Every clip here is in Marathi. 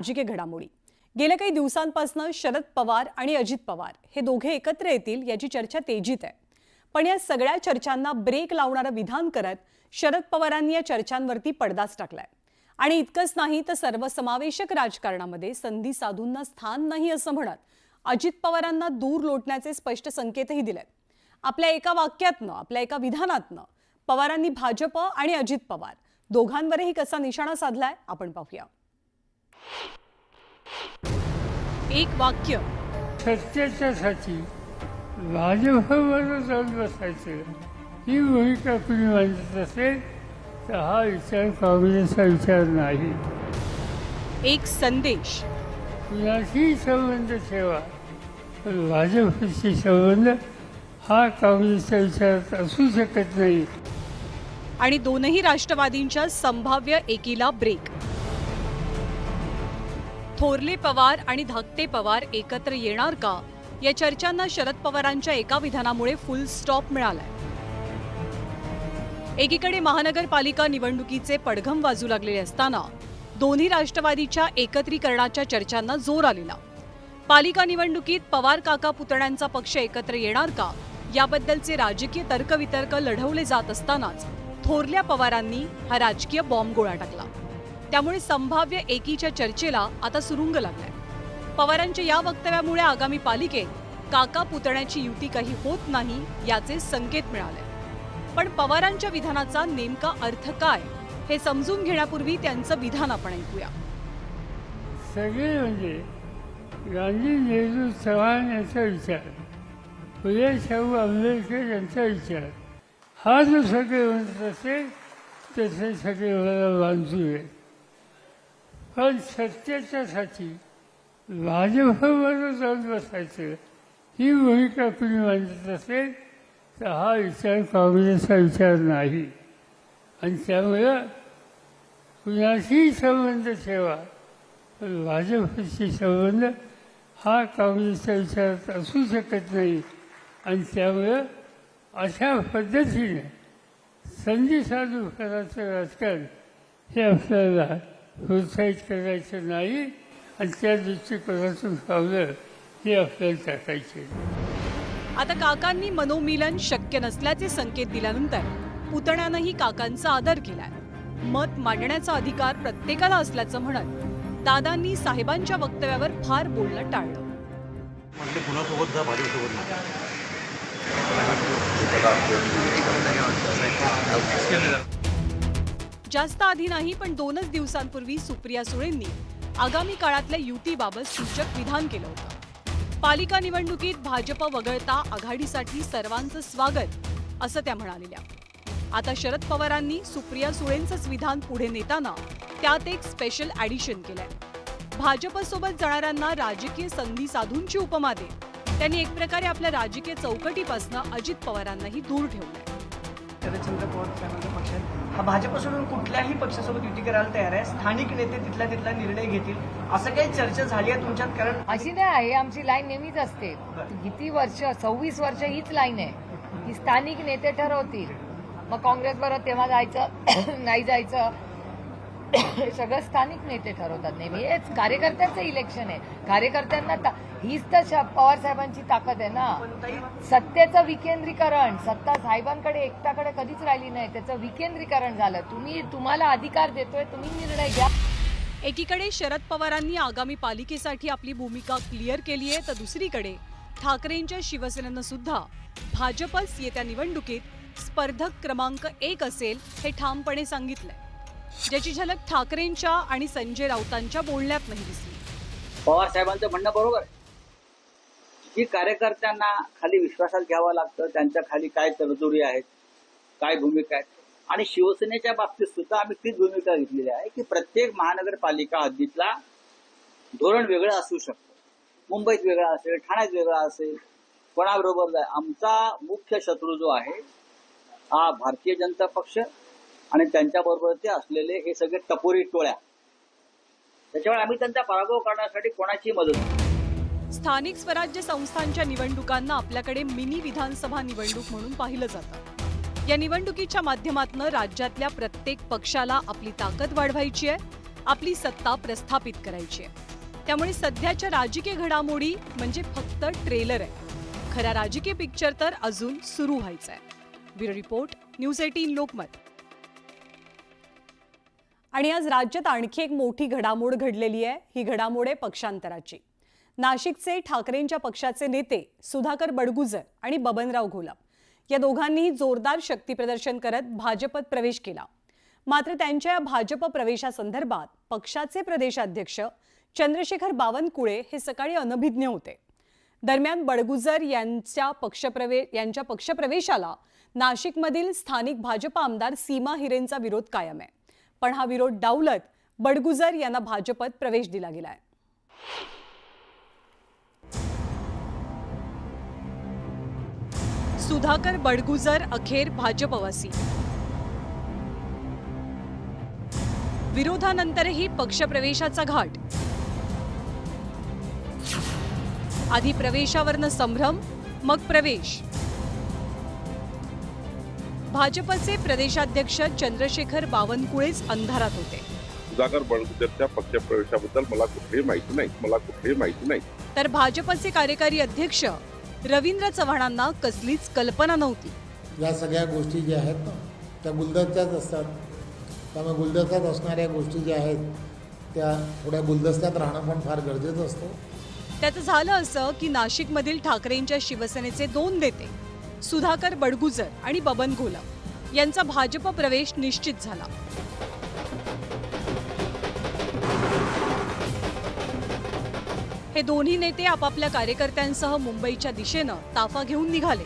राजकीय घडामोडी गेल्या काही दिवसांपासून शरद पवार आणि अजित पवार हे दोघे एकत्र येतील याची चर्चा तेजीत आहे। पण या सगळ्या चर्चांना ब्रेक लावणारं विधान करत शरद पवारांनी या चर्चांवरती पडदाच टाकलाय। आणि इतकंच नाही तर सर्वसमावेशक राजकारणामध्ये संधी साधूंना स्थान नाही असं म्हणत अजित पवारांना दूर लोटण्याचे स्पष्ट संकेतही दिलेत। आपल्या एका वाक्यातनं, आपल्या एका विधानातनं पवारांनी भाजप आणि अजित पवार दोघांवरही कसा निशाणा साधलाय आपण पाहूया। एक वाक्य, सत्याच्यासाठी भाजपवर जाऊन बसायचं ही भूमिका कुणी मांडत असेल तर हा विचार काँग्रेसचा विचार नाही। एक संदेश, कुणाशी संबंध ठेवा पण भाजपशी संबंध हा काँग्रेसचा विचार असू शकत नाही। आणि दोनही राष्ट्रवादींच्या संभाव्य एकीला ब्रेक। थोरले पवार आणि धाकटे पवार एकत्र येणार का या चर्चांना शरद पवारांच्या एका विधानामुळे फुल स्टॉप मिळालाय। एकीकडे महानगरपालिका निवडणुकीचे पडघम वाजू लागलेले असताना दोन्ही राष्ट्रवादीच्या एकत्रीकरणाच्या चर्चांना जोर आलेला। पालिका निवडणुकीत पवार काका पुतण्यांचा पक्ष एकत्र येणार का याबद्दलचे राजकीय तर्कवितर्क लढवले जात असतानाच थोरल्या पवारांनी हा राजकीय बॉम्बगोळा टाकला। त्यामुळे संभाव्य एकीच्या चर्चेला आता सुरुंग लागलाय। पवारांच्या या वक्तव्यामुळे आगामी पालिकेत काका पुतण्याची युती काही होत नाही याचे संकेत मिळाले। पण पवारांच्या विधानाचा नेमका अर्थ काय हे समजून घेण्यापूर्वी त्यांचं विधान आपण ऐकूया। सगळे म्हणजे गांधी, नेहरू, चव्हाण यांचा विचार, फुले शाहू आंबेडकर यांचा विचार हा जो सगळे म्हणत असेल तसे सगळे मला मंजूर आहे। पण सत्याच्यासाठी भाजपवर जाऊन बसायचं ही भूमिका कुणी मांडत असेल तर हा विचार काँग्रेसचा विचार नाही। आणि त्यामुळं कुणाशी संबंध ठेवा पण भाजपशी संबंध हा काँग्रेसचा विचार असू शकत नाही। आणि त्यामुळं अशा पद्धतीने संधी साधू करायचं राजकारण हे आपल्याला प्रोत्साहित करायचं नाही आणि त्या दृष्टिकोनातून पावलं हे आपल्याला टाकायचे। आता काकांनी मनोमिलन शक्य नसल्याचे संकेत दिल्यानंतर पुतण्यानंही काकांचा आदर केलाय। मत मांडण्याचा अधिकार प्रत्येकाला असल्याचं म्हणत दादांनी साहेबांच्या वक्तव्यावर फार बोलणं टाळलं। म्हणजे कुणासोबत जा, भाजपसोबत नाही। जास्त आधी नाही पण 2च दिवसांपूर्वी सुप्रिया सुळेंनी आगामी काळातल्या युतीबाबत सूचक विधान केलं होतं। पालिका निवडणुकीत भाजप वगळता आघाडीसाठी सर्वांचं स्वागत असं त्या म्हणालेल्या। आता शरद पवारांनी सुप्रिया सुळेंचंच विधान पुढे नेताना त्यात एक स्पेशल ॲडिशन केलंय। भाजपसोबत जाणाऱ्यांना राजकीय संधी साधूंची उपमा देत त्यांनी एक प्रकारे आपल्या राजकीय चौकटीपासून अजित पवारांनाही दूर ठेवलंय। शरदचंद्र पवार साहेबांचा पक्ष हा भाजप सोडून कुठल्याही पक्षासोबत युती करायला तयार आहे। स्थानिक नेते तिथला निर्णय घेतील असं काही चर्चा झाली आहे तुमच्यात? कारण अशी नाही आहे, आमची लाईन नेहमीच असते। किती वर्ष, 26 वर्ष हीच लाईन आहे की स्थानिक नेते ठरवतील, मग काँग्रेस बरोबर तेव्हा जायचं नाही जायचं सगळं स्थानिक नेते ठरवतात। नेहमी हेच कार्यकर्त्यांचं इलेक्शन आहे। कार्यकर्त्यांना हीच तर पवार साहेबांची ताकद आहे ना। सत्तेचं विकेंद्रीकरण, सत्ता साहेबांकडे एकट्याकडे कधीच राहिली नाही, त्याचं विकेंद्रीकरण झालं। तुम्हाला अधिकार देतोय, तुम्ही निर्णय घ्या। एकीकडे शरद पवारांनी आगामी पालिकेसाठी आपली भूमिका क्लिअर केली आहे तर दुसरीकडे ठाकरेंच्या शिवसेनेनं सुद्धा भाजपच येत्या निवडणुकीत स्पर्धक क्रमांक 1 असेल हे ठामपणे सांगितलंय, ज्याची झलक ठाकरेंच्या आणि संजय राऊतांच्या बोलण्यात नाही दिसली। पवार साहेबांचं म्हणणं बरोबर आहे की कार्यकर्त्यांना खाली विश्वासात घ्यावं लागतं, त्यांच्या खाली काय तरतुदी आहेत, काय भूमिका आहेत। आणि शिवसेनेच्या बाबतीत सुद्धा आम्ही तीच भूमिका घेतलेली आहे की प्रत्येक महानगरपालिका हद्दीतला धोरण वेगळं असू शकतं। मुंबईत वेगळा असेल, ठाण्यात वेगळा असेल, कोणाबरोबर जाय। आमचा मुख्य शत्रू जो आहे हा भारतीय जनता पक्ष आणि त्यांच्याबरोबरचे असलेले हे सगळे टपोरी टोळ्या, त्याच्यामुळे आम्ही त्यांचा पराभव करण्यासाठी कोणाची मदत। स्थानिक स्वराज्य संस्थांच्या निवडणुकांना आपल्याकडे मिनी विधानसभा निवडणूक म्हणून पाहिलं जातं। या निवडणुकीच्या माध्यमातून राज्यातल्या प्रत्येक पक्षाला आपली ताकद वाढवायची आहे आपली सत्ता प्रस्थापित करायची आहे. त्यामुळे सध्याच्या राजकीय घडामोडी म्हणजे फक्त ट्रेलर आहे. खरा राजकीय पिक्चर तर अजून सुरू व्हायचा आहे. Bureau report, news 18 Lokmat. आणि आज राज्यात आणखी एक मोठी घडामोड घडलेली आहे. ही घडामोड आहे पक्षांतराची. नाशिकचे ठाकरेंच्या पक्षाचे नेते सुधाकर बडगुजर आणि बबनराव घोलप या दोघांनीही जोरदार शक्तीप्रदर्शन करत भाजपत प्रवेश केला. मात्र त्यांच्या या भाजप प्रवेशासंदर्भात पक्षाचे प्रदेशाध्यक्ष चंद्रशेखर बावनकुळे हे सकाळी अनभिज्ञ होते. दरम्यान बडगुजर यांच्या पक्षप्रवेशाला नाशिकमधील स्थानिक भाजप आमदार सीमा हिरेंचा विरोध कायम आहे. पण हा विरोध डावलत बडगुजर यांना भाजपत प्रवेश दिला गेलाय. सुधाकर बडगुजर अखेर भाजपवासी. विरोधानंतरही पक्षप्रवेशाचा घाट. आधी प्रवेशावरनं संभ्रम, मग प्रवेश. भाजपचे प्रदेशाध्यक्ष चंद्रशेखर बावनकुळेच अंधारात होते. सुधाकर बडगुजरच्या पक्षप्रवेशाबद्दल मला कुठलीही माहिती नाही. तर भाजपचे कार्यकारी अध्यक्ष रवींद्र चव्हाणांना कसलीच कल्पना नव्हती. या सगळ्या गोष्टी ज्या आहेत ना त्या गुलदस्त्यात असतात. त्यामुळे गुलदस्त्यात असणाऱ्या गोष्टी ज्या आहेत त्या थोड्या गुलदस्त्यात राहणं पण फार गरजेचं असतं. त्याचं झालं असं की नाशिकमधील ठाकरेंच्या शिवसेनेचे 2 नेते सुधाकर बडगुजर आणि बबन घोलप यांचा भाजप प्रवेश निश्चित झाला. हे दोन्ही नेते आपापल्या कार्यकर्त्यांसह मुंबईच्या दिशेनं ताफा घेऊन निघाले.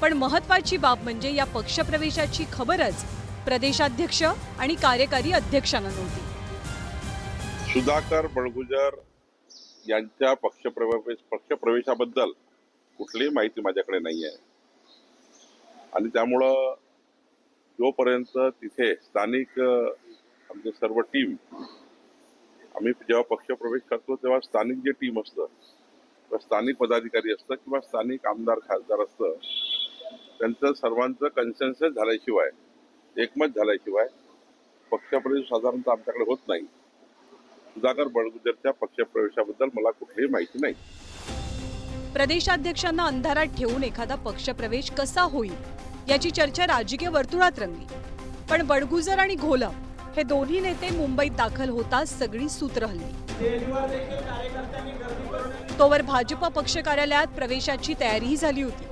पण महत्वाची बाब म्हणजे या पक्षप्रवेशाची खबरच प्रदेशाध्यक्ष आणि कार्यकारी अध्यक्षांना नव्हती. सुधाकर बडगुजर यांच्या पक्षप्रवेशाबद्दल कुठलीही माहिती माझ्याकडे नाही आहे. आणि त्यामुळं जोपर्यंत तिथे स्थानिक आमचे सर्व टीम, आम्ही जेव्हा पक्षप्रवेश करतो तेव्हा स्थानिक जे टीम असतं किंवा स्थानिक पदाधिकारी असतं किंवा स्थानिक आमदार खासदार असतं, त्यांचं सर्वांचं कन्सेन्सस झाल्याशिवाय, एकमत झाल्याशिवाय पक्षप्रवेश साधारणतः आमच्याकडे होत नाही. सुधाकर बडगुजरच्या पक्षप्रवेशाबद्दल मला कुठलीही माहिती नाही. प्रदेशाध्यक्षांना अंधारात ठेवून एखादा पक्षप्रवेश कसा होईल याची चर्चा राजकीय वर्तुळात रंगली. पण बडगुजर आणि घोलप हे दोन्ही नेते मुंबईत दाखल होताच सगळी सूत्र हलली. तोवर भाजप पक्ष कार्यालयात प्रवेशाची तयारीही झाली होती.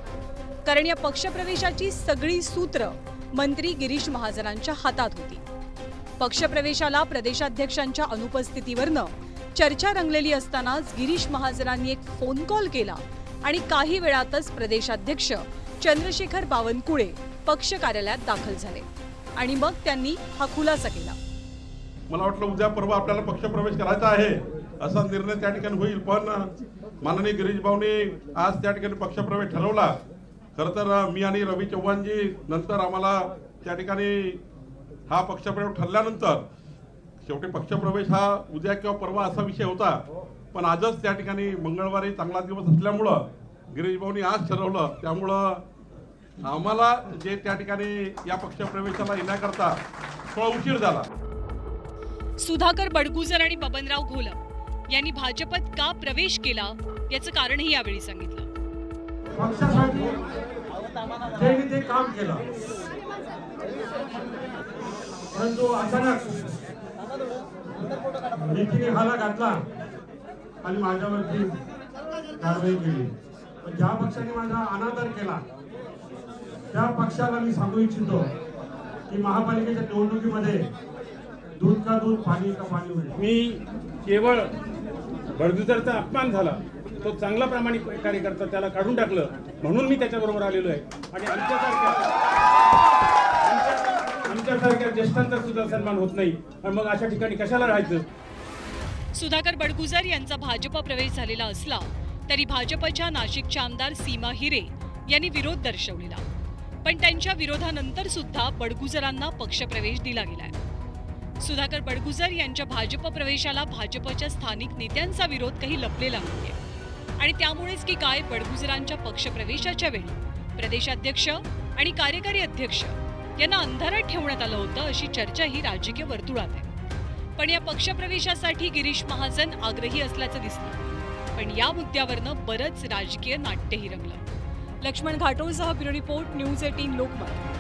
कारण या पक्षप्रवेशाची सगळी सूत्र मंत्री गिरीश महाजनांच्या हातात होती. पक्षप्रवेशाला प्रदेशाध्यक्षांच्या अनुपस्थितीवरनं चर्चा रंगलेली असतानाच गिरीश महाजनांनी एक फोन कॉल केला आणि काही वेळातच प्रदेशाध्यक्ष चंद्रशेखर बावनकुळे पक्ष कार्यालयात दाखल झाले. आणि मग त्यांनी हा खुलासा केला. मला वाटलं उद्या परवा आपल्याला पक्षप्रवेश करायचा आहे असा निर्णय त्या ठिकाणी होईल. पण माननीय गिरीश भाऊंनी आज त्या ठिकाणी पक्षप्रवेश ठरवला. खरं तर मी आणि रवी चव्हाणजी नंतर आम्हाला त्या ठिकाणी हा पक्षप्रवेश ठरल्यानंतर शेवटी पक्षप्रवेश हा उद्या किंवा परवा असा विषय होता. पण आजच त्या ठिकाणी मंगळवारी चांगला दिवस असल्यामुळं गिरीश भाऊंनी आज ठरवलं. त्यामुळं आम्हाला जे त्या ठिकाणी या पक्षप्रवेशाला येण्याकरता थोडा उशीर झाला. सुधाकर बडगुजर आणि बबनराव घोलप यांनी भाजपत का प्रवेश केला याचं कारणही यावेळी सांगितलं. पक्षासाठी जे काम केलं, परंतु अचानक नीतीने हाला घातला आणि माझ्यावरती कारवाई केली. पण ज्या पक्षाने माझा अनादर केला त्या पक्षाला मी सांगू इच्छितो की महापालिकेच्या निवडणुकीमध्ये दूध का दूध, पाणी का पाणी होईल. मी केवळ बडगुजरचा अपमान झाला, तो चांगला प्रामाणिक कार्यकर्ता, त्याला काढून टाकलं म्हणून मी त्याच्याबरोबर आलेलो आहे. आणि आमच्यासारख्या ज्येष्ठांचा सुद्धा सन्मान होत नाही. आणि मग अशा ठिकाणी कशाला राहायचं. सुधाकर बडगुजर यांचा भाजप प्रवेश झालेला असला तरी भाजपच्या नाशिकच्या आमदार सीमा हिरे यांनी विरोध दर्शवलेला. पण त्यांच्या विरोधानंतर सुद्धा बडगुजरांना पक्षप्रवेश दिला गेलाय. सुधाकर बडगुजर यांच्या भाजप प्रवेशाला भाजपच्या स्थानिक नेत्यांचा विरोध काही लपलेला नाहीये. आणि त्यामुळेच की काय बडगुजरांच्या पक्षप्रवेशाच्या वेळी प्रदेशाध्यक्ष आणि कार्यकारी अध्यक्ष यांना अंधारात ठेवण्यात आलं होतं अशी चर्चा ही राजकीय वर्तुळात आहे. पण या पक्षप्रवेशासाठी गिरीश महाजन आग्रही असल्याचं दिसलं. पण या मुद्द्यावरनं बरंच राजकीय नाट्यही रंगलं. लक्ष्मण घाटोळसह ब्युरो रिपोर्ट, न्यूज 18 लोकमत.